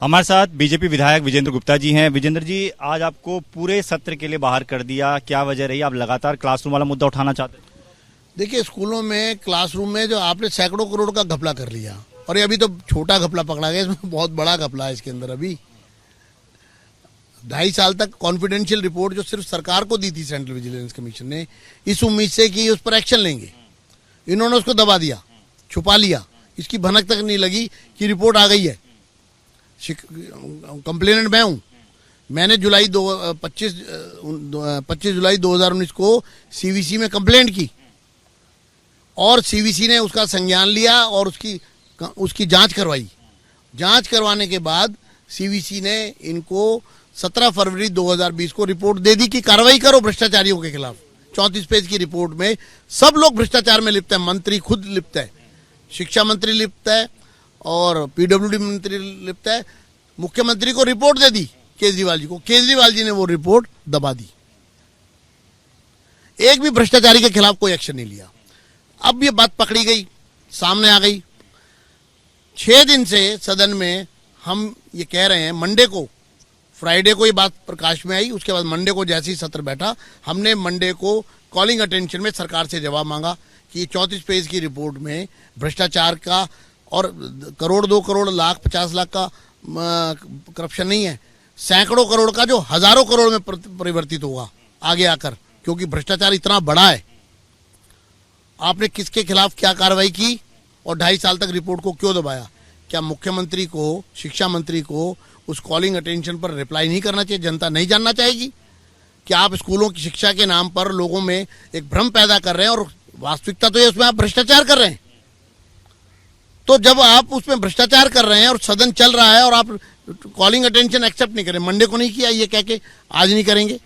हमारे साथ बीजेपी विधायक विजेंद्र गुप्ता जी हैं। विजेंद्र जी, आज आपको पूरे सत्र के लिए बाहर कर दिया, क्या वजह रही? आप लगातार क्लासरूम वाला मुद्दा उठाना चाहते हैं? देखिए, स्कूलों में क्लासरूम में जो आपने सैकड़ों करोड़ का घपला कर लिया, और ये अभी तो छोटा घपला पकड़ा गया, इसमें बहुत बड़ा घपला है इसके अंदर। अभी 2.5 साल तक कॉन्फिडेंशियल रिपोर्ट जो सिर्फ सरकार को दी थी सेंट्रल विजिलेंस कमीशन ने, इस उम्मीद से कि उस पर एक्शन लेंगे, इन्होंने उसको दबा दिया, छुपा लिया। इसकी भनक तक नहीं लगी कि रिपोर्ट आ गई है। कंप्लेनेंट मैं हूं। मैंने 25 जुलाई 2019 को सीवीसी में कंप्लेंट की और सीवीसी ने उसका संज्ञान लिया और उसकी जांच करवाई। जांच करवाने के बाद सीवीसी ने इनको 17 फरवरी 2020 को रिपोर्ट दे दी कि कार्रवाई करो भ्रष्टाचारियों के खिलाफ। 34 पेज की रिपोर्ट में सब लोग भ्रष्टाचार में लिप्त है। मंत्री खुद लिप्त है, शिक्षा मंत्री लिप्त है और पीडब्ल्यूडी मंत्री लिप्त है। मुख्यमंत्री को रिपोर्ट दे दी केजरीवाल जी को, केजरीवाल जी ने वो रिपोर्ट दबा दी। एक भी भ्रष्टाचारी के खिलाफ कोई एक्शन नहीं लिया। अब ये बात पकड़ी गई, सामने आ गई। 6 दिन से सदन में हम ये कह रहे हैं, मंडे को, फ्राइडे को ये बात प्रकाश में आई, उसके बाद मंडे को जैसे ही सत्र बैठा, हमने मंडे को कॉलिंग अटेंशन में सरकार से जवाब मांगा कि 34 पेज की रिपोर्ट में भ्रष्टाचार का और करोड़ 2 करोड़ लाख 50 लाख का करप्शन नहीं है, सैकड़ों करोड़ का जो हजारों करोड़ में परिवर्तित होगा आगे आकर, क्योंकि भ्रष्टाचार इतना बड़ा है। आपने किसके खिलाफ क्या कार्रवाई की और 2.5 साल तक रिपोर्ट को क्यों दबाया? क्या मुख्यमंत्री को, शिक्षा मंत्री को उस कॉलिंग अटेंशन पर रिप्लाई नहीं करना चाहिए? जनता नहीं जानना चाहेगी कि आप स्कूलों की शिक्षा के नाम पर लोगों में एक भ्रम पैदा कर रहे हैं और वास्तविकता तो ये उसमें आप भ्रष्टाचार कर रहे हैं। तो जब आप उसमें भ्रष्टाचार कर रहे हैं और सदन चल रहा है और आप कॉलिंग अटेंशन एक्सेप्ट नहीं करें, मंडे को नहीं किया ये कह के आज नहीं करेंगे,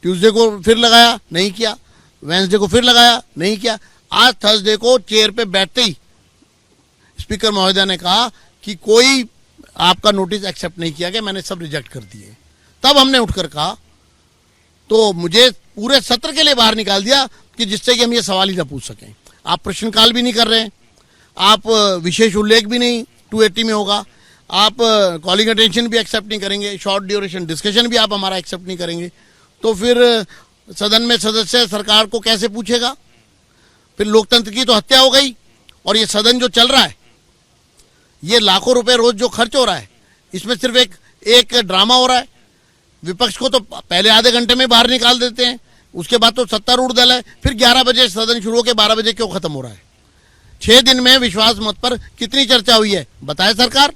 ट्यूसडे को फिर लगाया नहीं किया, वेंसडे को फिर लगाया नहीं किया, आज थर्सडे को चेयर पे बैठते ही स्पीकर महोदय ने कहा कि कोई आपका नोटिस एक्सेप्ट नहीं किया गया, मैंने सब रिजेक्ट कर दिए। तब हमने उठकर कहा, तो मुझे पूरे सत्र के लिए बाहर निकाल दिया कि जिससे कि हम ये सवाल ही ना पूछ सकें। आप प्रश्नकाल भी नहीं कर रहे हैं, आप विशेष उल्लेख भी नहीं 280 में होगा, आप कॉलिंग अटेंशन भी एक्सेप्ट नहीं करेंगे, शॉर्ट ड्यूरेशन डिस्कशन भी आप हमारा एक्सेप्ट नहीं करेंगे, तो फिर सदन में सदस्य सरकार को कैसे पूछेगा? फिर लोकतंत्र की तो हत्या हो गई। और ये सदन जो चल रहा है, ये लाखों रुपए रोज जो खर्च हो रहा है, इसमें सिर्फ एक ड्रामा हो रहा है। विपक्ष को तो पहले आधे घंटे में बाहर निकाल देते हैं, उसके बाद तो सत्तारूढ़ दल है, फिर 11 बजे सदन शुरू होकर 12 बजे क्यों खत्म हो रहा है? 6 दिन में विश्वास मत पर कितनी चर्चा हुई है बताए सरकार?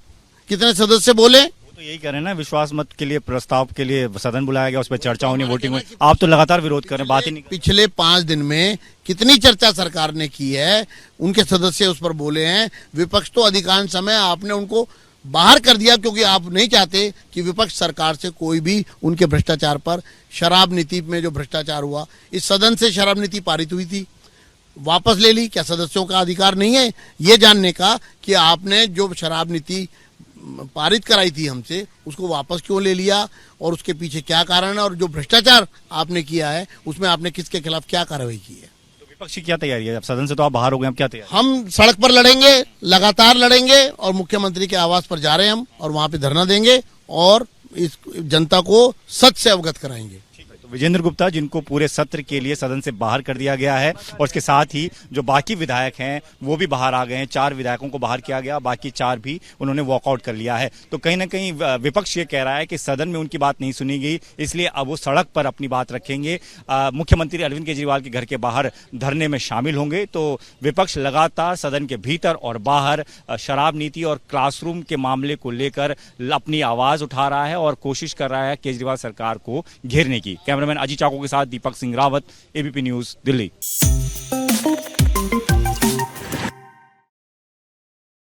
कितने सदस्य बोले? वो तो यही कह रहे हैं ना, विश्वास मत के लिए प्रस्ताव के लिए सदन बुलाया गया, उस पर चर्चा होनी, वोटिंग हुई। आप तो लगातार विरोध कर रहे हैं, बात ही नहीं। पिछले 5 दिन में कितनी चर्चा सरकार ने की है, उनके सदस्य उस पर बोले हैं। विपक्ष तो अधिकांश समय आपने उनको बाहर कर दिया, क्योंकि आप नहीं चाहते कि विपक्ष सरकार से कोई भी उनके भ्रष्टाचार पर, शराब नीति में जो भ्रष्टाचार हुआ, इस सदन से शराब नीति पारित हुई थी, वापस ले ली। क्या सदस्यों का अधिकार नहीं है ये जानने का कि आपने जो शराब नीति पारित कराई थी हमसे, उसको वापस क्यों ले लिया और उसके पीछे क्या कारण है, और जो भ्रष्टाचार आपने किया है उसमें आपने किसके खिलाफ क्या कार्रवाई की है? तो विपक्ष की क्या तैयारी है? अब सदन से तो आप बाहर हो गए, अब क्या तैयारी? हम सड़क पर लड़ेंगे, लगातार लड़ेंगे, और मुख्यमंत्री के आवास पर जा रहे हैं हम, और वहां पे धरना देंगे और इस जनता को सच से अवगत कराएंगे। विजेंद्र गुप्ता, जिनको पूरे सत्र के लिए सदन से बाहर कर दिया गया है, और इसके साथ ही जो बाकी विधायक हैं वो भी बाहर आ गए हैं। 4 विधायकों को बाहर किया गया, बाकी 4 भी उन्होंने वॉकआउट कर लिया है। तो कहीं ना कहीं विपक्ष ये कह रहा है कि सदन में उनकी बात नहीं सुनी गई, इसलिए अब वो सड़क पर अपनी बात रखेंगे, मुख्यमंत्री अरविंद केजरीवाल के घर के बाहर धरने में शामिल होंगे। तो विपक्ष लगातार सदन के भीतर और बाहर शराब नीति और क्लासरूम के मामले को लेकर अपनी आवाज उठा रहा है और कोशिश कर रहा है केजरीवाल सरकार को घेरने की। कैमरामैन अजीत चाको के साथ दीपक सिंह रावत, एबीपी न्यूज, दिल्ली।